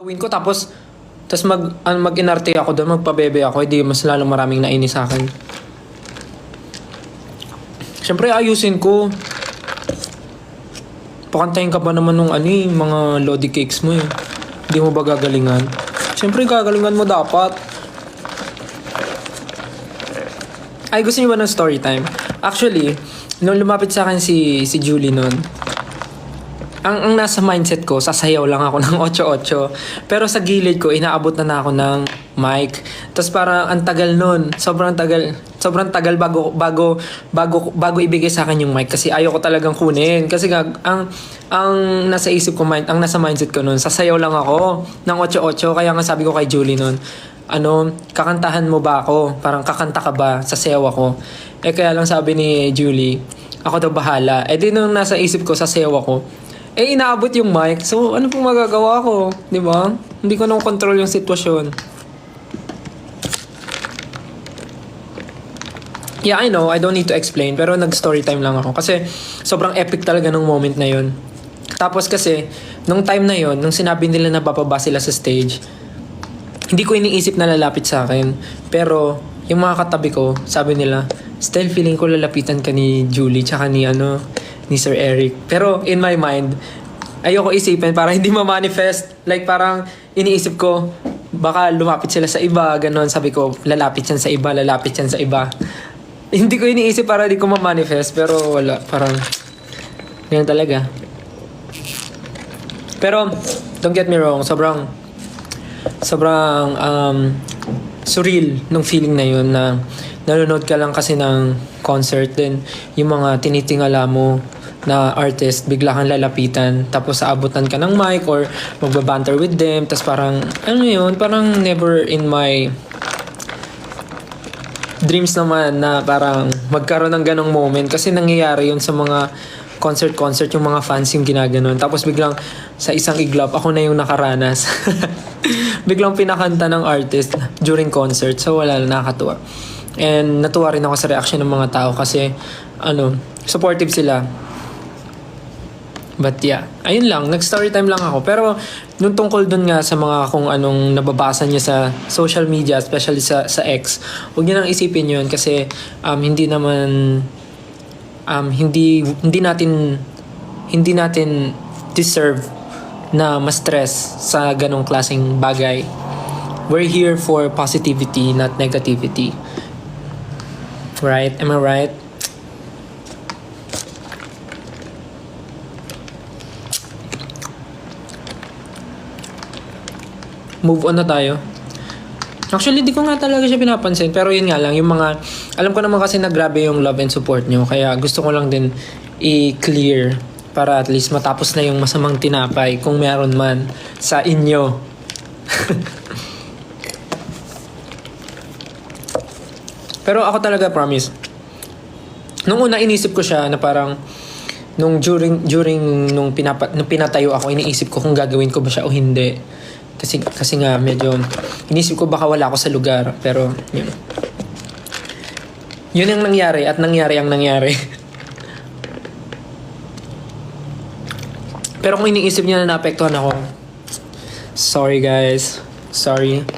Gawin ko tapos mag-inarte ako doon, magpabebe ako, hindi mas lalong maraming nainis sa akin. Siyempre ayusin ko. Pakantayin ka ba naman nung mga lodi cakes mo eh. Hindi mo ba gagalingan? Siyempre gagalingan mo dapat. Ay, gusto niyo ba ng story time? Actually, nung lumapit sa akin si Julie noon, ang nasa mindset ko, sasayaw lang ako ng 8-8. Pero sa gilid ko, inaabot na ako ng mic. Tapos parang ang tagal nun. Sobrang tagal bago ibigay sa akin yung mic. Kasi ayaw ko talagang kunin. Kasi ang nasa isip ko, ang nasa mindset ko nun, sasayaw lang ako ng 8-8. Kaya nga sabi ko kay Julie nun, kakantahan mo ba ako? Parang kakanta ka ba? Sasayaw ako. Kaya lang sabi ni Julie, ako daw bahala. Di nung nasa isip ko, sasayaw ako. Inaabot yung mic. So, ano pong magagawa ko? Di ba? Hindi ko nang control yung sitwasyon. Yeah, I know. I don't need to explain. Pero nag-story time lang ako. Kasi sobrang epic talaga nung moment na yun. Tapos kasi, nung time na yun, nung sinabi nila na bababa sila sa stage, hindi ko iniisip na lalapit sa akin. Pero, yung mga katabi ko, sabi nila, still feeling ko lalapitan ka ni Julie tsaka ni Sir Eric. Pero in my mind, ayoko isipin para hindi ma-manifest. Like parang iniisip ko, baka lumapit sila sa iba, ganon. Sabi ko, lalapit yan sa iba, lalapit yan sa iba. Hindi ko iniisip para di ko ma-manifest, pero wala. Parang, yan talaga. Pero, don't get me wrong, sobrang surreal nung feeling na yun na nanonood ka lang kasi ng concert din yung mga tinitingala mo na artist, bigla kang lalapitan tapos aabutan ka ng mic or magbabanter with them tapos parang parang never in my dreams naman na parang magkaroon ng ganong moment kasi nangyayari yun sa mga concert yung mga fans yung ginaganon tapos biglang sa isang iglap ako na yung nakaranas. Biglang pinakanta ng artist during concert, so wala, nakakatuwa. And natuwa rin ako sa reaction ng mga tao kasi supportive sila. But yeah, ayun lang, nag-story time lang ako. Pero nung tungkol dun nga sa mga kung anong nababasa niya sa social media, especially sa X, huwag niyo nang isipin yun kasi hindi natin deserve na ma-stress sa ganong klaseng bagay. We're here for positivity, not negativity. Right? Am I right? Move on na tayo. Actually, di ko nga talaga siya pinapansin. Pero yun nga lang, yung mga... Alam ko naman kasi na grabe yung love and support nyo. Kaya gusto ko lang din i-clear para at least matapos na yung masamang tinapay kung meron man sa inyo. Pero ako talaga, promise. Nung una, inisip ko siya na parang during nung pinatayo ako, iniisip ko kung gagawin ko ba siya o hindi. Kasi nga medyo inisip ko baka wala ako sa lugar, pero yun ang nangyari at nangyari ang nangyari. Pero kung iniisip niya na naapektuhan ako, sorry guys, sorry,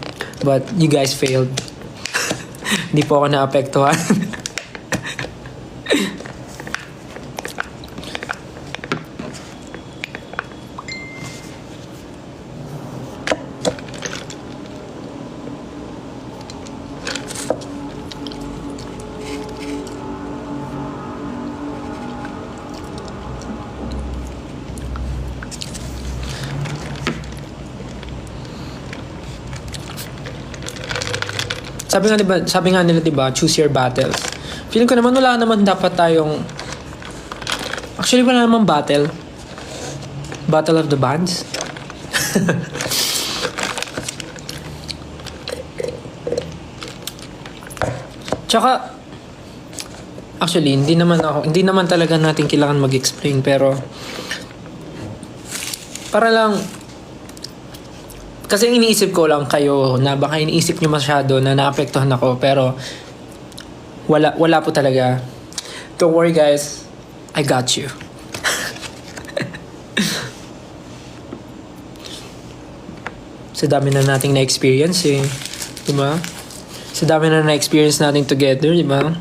but you guys failed. Hindi po ako naapektuhan. Sabi nga nila, diba, choose your battles. Feeling ko naman wala naman dapat tayong... Actually, wala naman battle. Battle of the bands. Tsaka, actually, hindi naman talaga natin kailangan mag-explain, pero para lang... Kasi iniisip ko lang kayo na baka iniisip nyo masyado na naapektuhan ako, pero wala po talaga. Don't worry guys, I got you. Sa dami na nating na-experience eh. Diba? Sa dami na na-experience natin together, diba?